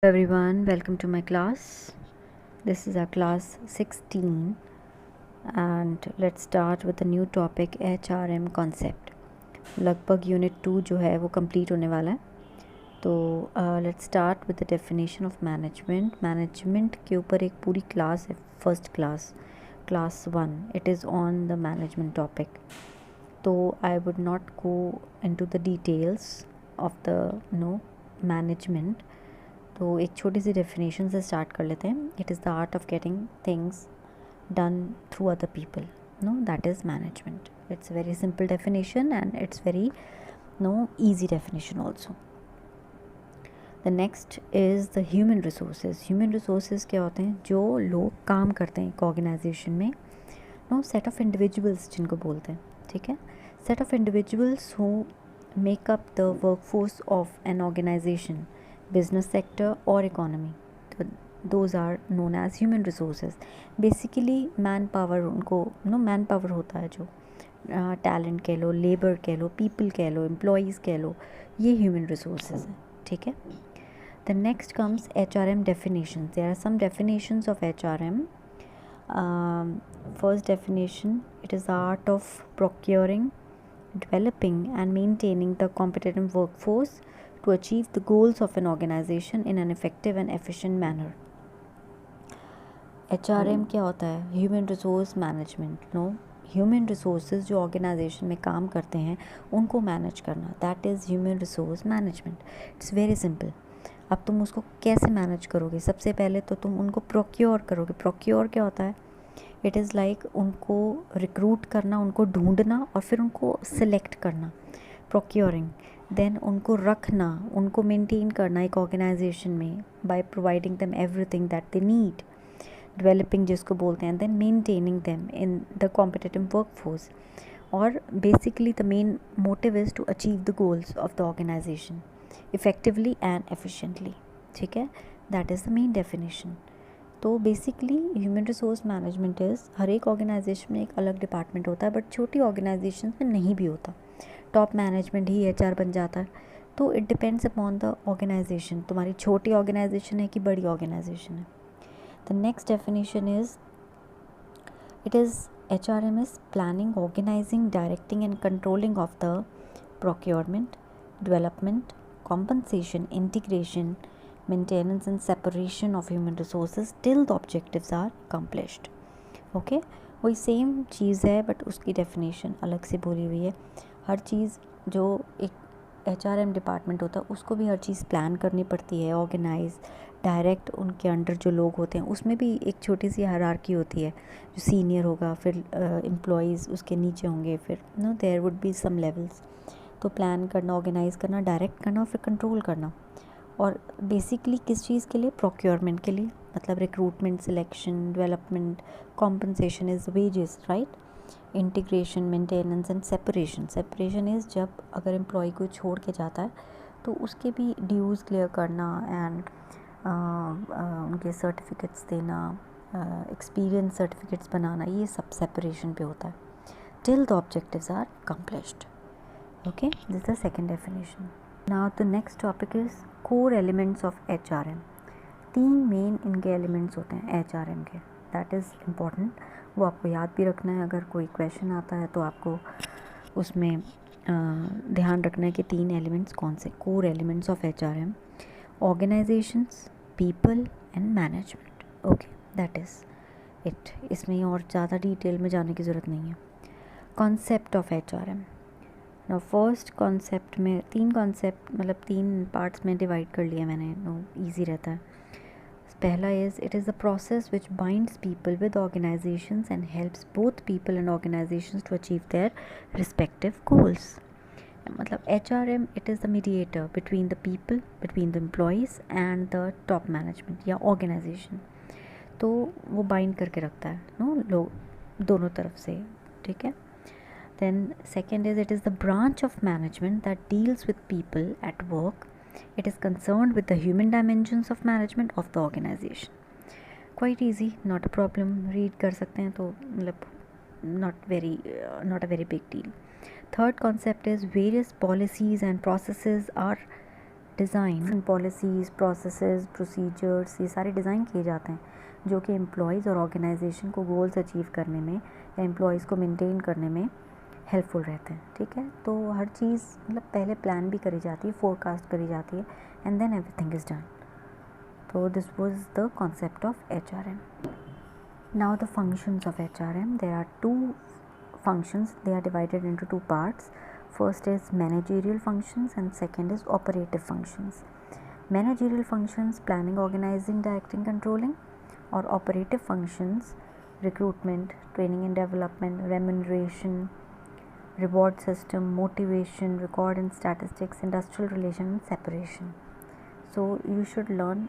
Everyone, welcome to my class. This is our class 16 and let's start with the new topic HRM concept. लगभग unit 2 जो है वो complete होने वाला है. तो let's start with the definition of management के ऊपर एक पूरी क्लास है, first class 1. It is on the management topic. तो I would not go into the details of the management. तो एक छोटी सी डेफिनेशन से स्टार्ट कर लेते हैं. It is the art of getting things done through other people. That is management. It's very simple definition and it's very easy definition also. The next is the human resources. Human resources क्या होते हैं? जो लोग काम करते हैं एक organisation में, set of individuals जिनको बोलते हैं, ठीक है. Set of individuals who make up the workforce of an organization, business sector or economy. So those are known as human resources. Basically man power, उनको मैन पावर होता है जो टैलेंट कह लो, लेबर कह लो, पीपल कह लो, एम्प्लॉयज़ कह लो, ये human resources हैं, ठीक है. The next comes HRM definitions. There are some definitions of HRM. First definition, it is the art of procuring, developing and maintaining the competent workforce to achieve the goals of an organization in an effective and efficient manner. HRM क्या होता है? Human resource management. Human resources जो organisation में काम करते हैं उनको manage करना, that is human resource management. It's very simple. अब तुम उसको कैसे मैनेज करोगे? सबसे पहले तो तुम उनको प्रोक्योर करोगे. प्रोक्योर क्या होता है? इट इज़ लाइक उनको रिक्रूट करना, उनको ढूंढना और फिर उनको सिलेक्ट करना, प्रोक्योरिंग. देन उनको रखना, उनको मेंटेन करना एक ऑर्गेनाइजेशन में by providing them everything that they need, developing जिसको बोलते हैं, then maintaining them in the competitive workforce. और basically the main motive is to achieve the goals of the organisation effectively and efficiently, ठीक है. That is the main definition. तो basically human resource management is, हर एक organisation में एक अलग department होता है, बट छोटी ऑर्गेनाइजेशन में नहीं भी होता. टॉप मैनेजमेंट ही HR बन जाता है. तो it depends upon the organisation, तुम्हारी छोटी ऑर्गेनाइजेशन है कि बड़ी ऑर्गेनाइजेशन है. The next definition is, it is HRM is planning, organizing, directing and controlling of the procurement, development, compensation, integration, maintenance and separation of human resources till the objectives are accomplished. Okay, वही same चीज़ है but उसकी definition अलग से बोली हुई है. हर चीज़ जो एक HRM डिपार्टमेंट होता है उसको भी हर चीज़ प्लान करनी पड़ती है, ऑर्गेनाइज, डायरेक्ट. उनके अंडर जो लोग होते हैं उसमें भी एक छोटी सी हायरार्की होती है. जो सीनियर होगा, फिर एम्प्लॉयज़ उसके नीचे होंगे, फिर there would be some levels. तो प्लान करना, ऑर्गेनाइज़ करना, डायरेक्ट करना और फिर कंट्रोल करना. और बेसिकली किस चीज़ के लिए? प्रोक्योरमेंट के लिए. मतलब recruitment, selection, development, compensation is wages, right. Integration, maintenance and separation is जब अगर एम्प्लॉय को छोड़ के जाता है तो उसके भी ड्यूज़ क्लियर करना एंड उनके सर्टिफिकेट्स देना, एक्सपीरियंस सर्टिफिकेट्स बनाना, ये सब सेपरेशन पे होता है. Till the objectives are accomplished. Okay, this is the second definition. Now the next topic is core elements of HRM. 3 main इनके एलिमेंट्स होते हैं HRM के. That is important. वो आपको याद भी रखना है. अगर कोई क्वेश्चन आता है तो आपको उसमें ध्यान रखना है कि 3 एलिमेंट्स कौन से. Core elements of HRM: organisations, people and management. Okay, that is it. इसमें और ज़्यादा डिटेल में जाने की ज़रूरत नहीं है. Concept of HRM. ना फर्स्ट कॉन्सेप्ट में 3 कॉन्सेप्ट, मतलब 3 पार्ट्स में डिवाइड कर लिया मैंने, ईजी रहता है. पहला is, it is the process which binds people with organisations and helps both people and organisations to achieve their respective goals. मतलब HRM, it is the mediator between the people, between the employees and the top management या organization. तो वो bind करके रखता है लोग दोनों तरफ से, ठीक है. Then second is, it is the branch of management that deals with people at work. It is concerned with the human dimensions of management of the organization. Quite easy, not a problem. read कर सकते हैं तो मतलब not a very big deal. Third concept is, various policies and processes are design policies, processes, procedures, ये सारे design किए जाते हैं जो कि एम्प्लॉयज़ और ऑर्गेनाइजेशन को गोल्स अचीव करने में या एम्प्लॉयज़ को मेंटेन करने में हेल्पफुल रहते हैं। ठीक है, तो हर चीज़ मतलब पहले प्लान भी करी जाती है, फोरकास्ट करी जाती है, and then everything is done. तो this was the concept of HRM. Now the functions of HRM, there are two functions. They are divided into two parts. First is managerial functions and second is operative functions. Managerial functions, planning, organizing, directing, controlling, or operative functions, recruitment, training and development, remuneration, reward system, motivation, record and statistics, industrial relation and separation. So you should learn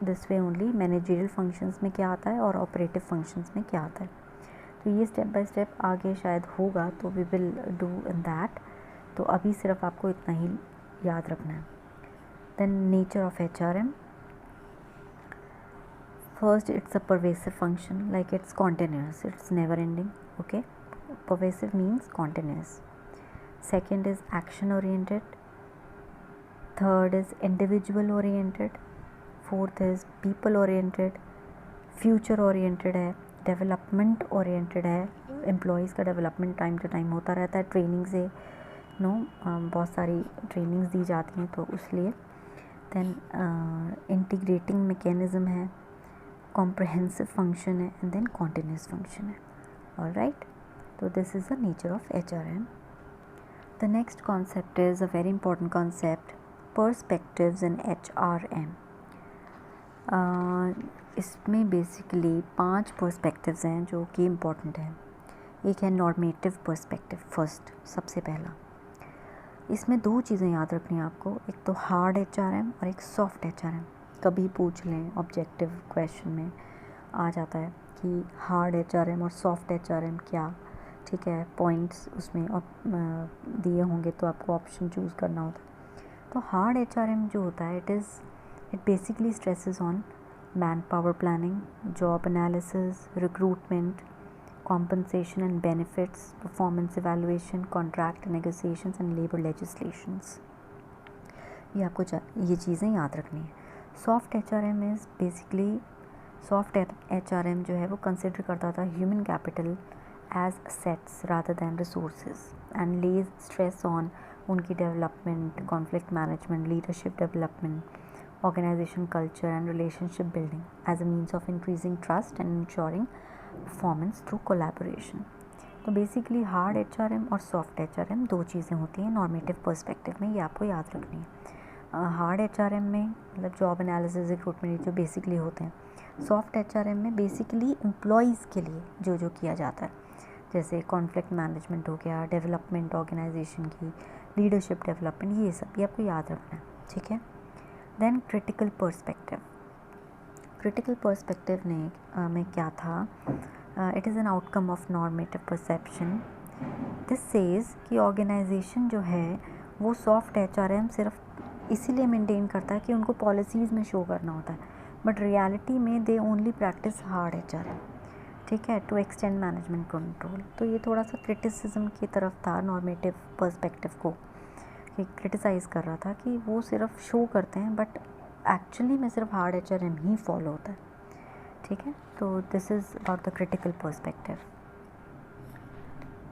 this way only managerial functions में क्या आता है और operative functions में क्या आता है। तो ये स्टेप बाय स्टेप आगे शायद होगा, तो we will do in that. तो अभी सिर्फ आपको इतना ही याद रखना है। Then nature of HRM, first it's a pervasive function, like it's continuous, it's never ending. Okay, pervasive means continuous. Second is action oriented, third is individual oriented, fourth is people oriented, future oriented है, development oriented है। Employees का development time to time होता रहता है, training से बहुत सारी trainings दी जाती हैं तो उसलिए। देन इंटीग्रेटिंग मैकेनिज़्म है, कॉम्प्रहेंसिव फंक्शन है, एंड देन कॉन्टिन्यूस फंक्शन है। ऑलराइट, तो this is the nature of HRM. The next concept is a very important concept, perspectives in HRM. इसमें बेसिकली 5 पर्सपेक्टिव्स हैं जो कि इम्पॉर्टेंट हैं। एक है नॉर्मेटिव पर्सपेक्टिव, फर्स्ट सबसे पहला। इसमें 2 चीज़ें याद रखनी है आपको, एक तो हार्ड HRM और एक सॉफ्ट HRM. कभी पूछ लें, ऑब्जेक्टिव क्वेश्चन में आ जाता है कि हार्ड HRM और सॉफ्ट HRM क्या, ठीक है, पॉइंट्स उसमें दिए होंगे तो आपको ऑप्शन चूज़ करना होता है। तो हार्ड HRM जो होता है, it basically stresses on manpower planning, job analysis, recruitment, compensation and benefits, performance evaluation, contract negotiations and labor legislations. ये आपको ये चीज़ें याद रखनी है। Soft HRM is basically, soft HRM जो है वो कंसिडर करता था human capital assets rather than resources and lays stress on उनकी development, conflict management, leadership development, organization culture and relationship building as a means of increasing trust and ensuring performance through collaboration. तो basically hard HRM और soft HRM 2 चीज़ें होती हैं normative perspective में, ये आपको याद रखनी है। हार्ड HRM में मतलब जॉब एनालिसिस, रिक्रूटमेंट जो बेसिकली होते हैं। सॉफ्ट HRM में बेसिकली एम्प्लॉयज़ के लिए जो जो किया जाता है, जैसे कॉन्फ्लिक्ट मैनेजमेंट हो गया, डेवलपमेंट ऑर्गेनाइजेशन की, लीडरशिप डेवलपमेंट, ये सब ये आपको याद रखना है। ठीक है, then critical perspective. Critical perspective में क्या था, it is an outcome of normative perception. This says कि ऑर्गेनाइजेशन जो है वो सॉफ्ट HRM सिर्फ इसीलिए मेंटेन करता है कि उनको पॉलिसीज़ में शो करना होता है, बट रियलिटी में they only practice hard HRM. ठीक है, टू एक्सटेंड मैनेजमेंट कंट्रोल. तो ये थोड़ा सा क्रिटिसिज्म की तरफ था नॉर्मेटिव पर्सपेक्टिव को, क्रिटिसाइज़ कर रहा था कि वो सिर्फ शो करते हैं बट एक्चुअली में सिर्फ हार्ड HRM ही फॉलो होता है. ठीक है, तो this is about the critical perspective.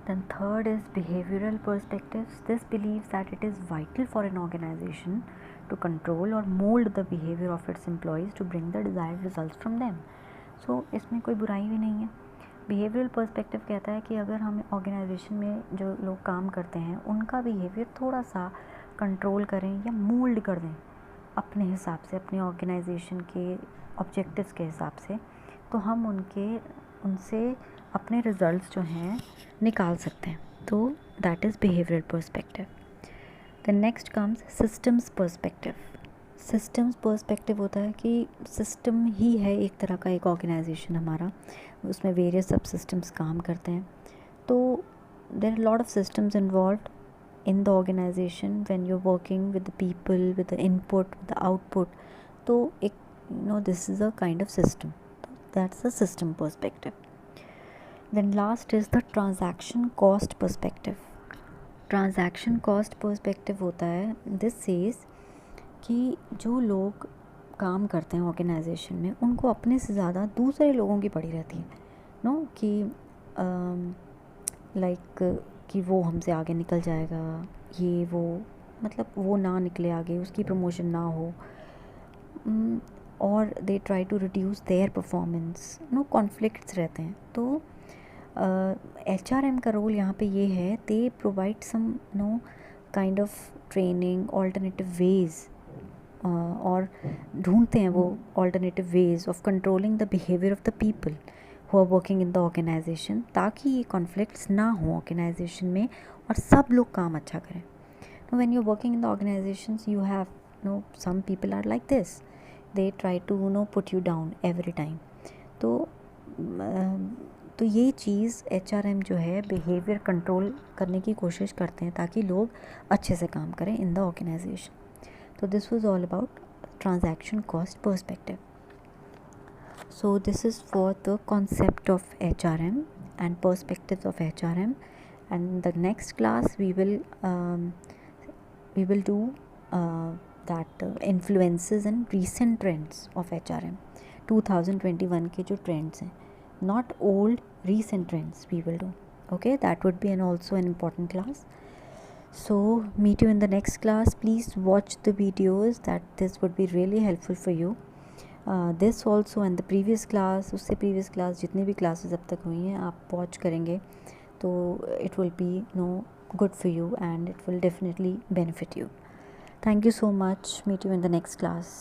Then third is behavioural perspectives. This believes that it is vital for an organisation to control और mould the behaviour of its employees to bring the desired results from them. So इसमें कोई बुराई भी नहीं है. Behavioural perspective कहता है कि अगर हम ऑर्गेनाइजेशन में जो लोग काम करते हैं उनका बिहेवियर थोड़ा सा कंट्रोल करें या मोल्ड कर दें अपने हिसाब से, अपने ऑर्गेनाइजेशन के ऑब्जेक्टिव्स के हिसाब से, तो हम उनसे अपने रिज़ल्ट्स जो हैं निकाल सकते हैं. तो that is behavioural perspective. The next comes systems perspective. Systems perspective होता है कि सिस्टम ही है एक तरह का एक ऑर्गेनाइजेशन हमारा, उसमें वेरियस सब सिस्टम्स काम करते हैं. तो there are lot of systems involved in the organization when you're working with the people, with the input, with the output. तो एक this is a kind of system. That's the system perspective. Then last is the transaction cost perspective. Transaction cost perspective होता है, this says कि जो लोग काम करते हैं ऑर्गेनाइजेशन में उनको अपने से ज़्यादा दूसरे लोगों की पड़ी रहती है, नो कि लाइक कि वो हमसे आगे निकल जाएगा, ये वो, मतलब वो ना निकले आगे, उसकी प्रमोशन ना हो, और they try to reduce their performance, no conflicts रहते हैं। तो HRM का रोल यहाँ पे ये है, they provide some no kind of training, alternative ways, और ढूंढते हैं वो alternative ways of controlling the behaviour of the people who are working in the organisation, ताकि ये कॉन्फ्लिक्ट्स ना हो ऑर्गेनाइजेशन में और सब लोग काम अच्छा करें। Now when you're working in the organizations, you have, some people are like this, they try to put you down every time. तो ये चीज़ HRM जो है बिहेवियर कंट्रोल करने की कोशिश करते हैं ताकि लोग अच्छे से काम करें इन द ऑर्गेनाइजेशन। तो this was all about transaction cost perspective. So this is for the concept of HRM and perspectives of HRM, and the next class we will do that influences and recent trends of HRM, 2021 के जो trends हैं, not old, recent trends we will do. Okay, that would be also an important class. So meet you in the next class. Please watch the videos, that this would be really helpful for you. This also and the previous class, उससे previous class, जितनी भी classes अब तक हुई हैं आप watch करेंगे तो it will be good for you and it will definitely benefit you. Thank you so much. Meet you in the next class.